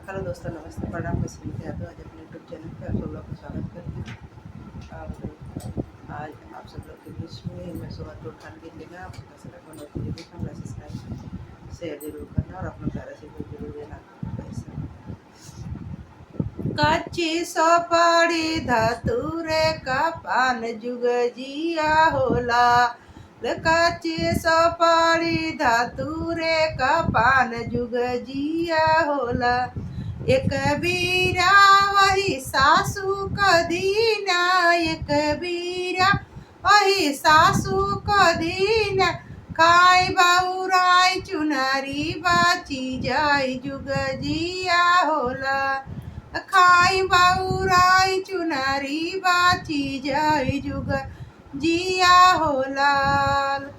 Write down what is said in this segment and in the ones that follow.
Hello दोस्तों, नमस्ते, प्रणाम, कैसे हैं आप? आज अपने यूट्यूब चैनल पे आप सब लोग का स्वागत करती हूँ। और आज आप सब लोग के बीच में मैं सुबह तो खान के लेगा आप कैसे रखना नोटिफिकेशन का सब्सक्राइब शेयर जरूर करना और अपना प्यारा से जरूर देना। कच्ची सोपारी धतूरे का पान जुग जिया होला। कच्ची सोपारी धतूरे का पान जुग जिया होला। एक बीरा वही सासू कदीना, एक बीरा वही सासू कदीना। खाई बाउराई चुनरी बाची जाई जुग जिया होला। खाई बाउराई चुनरी बाची जाई जुग जिया होला।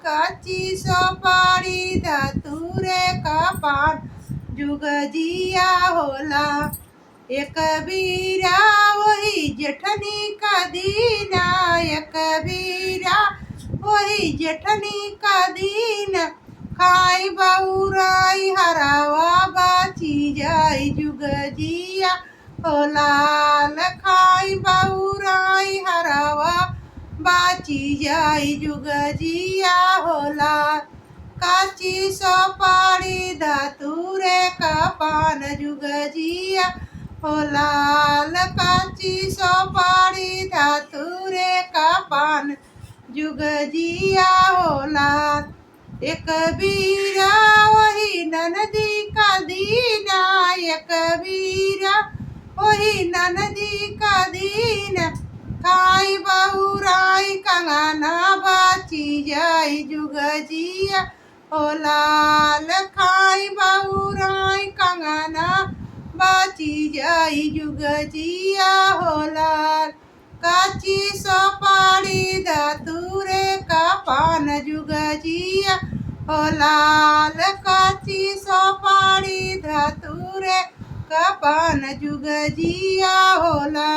कच्ची सोपारी धतूरे का पान जुग जिया होला। एक बीरा वही जेठनी का दीना, एक बीरा वही जेठनी का दीन। खाई बाउराई हरावा बाची जाई जुग जिया होला। खाई बाउराई हरावा बाची जाई जुग जिया होला। कच्ची सोपारी धतूरे का पान जुग जिया होला। कच्ची सोपारी धतूरे का पान जुग जिया होला। एक बीरा वही ननदी का दीना, एक बीरा वही ननदी का दीन। खाई बहुराई कंगना बाची जाई जुग जिया होला। खाई बहुराई कंगना बाची जाई जुग जिया होला। कच्ची सोपारी धतूरे का पान जुग जिया होला। कच्ची सोपारी धतूरे का पान जुग जिया होला।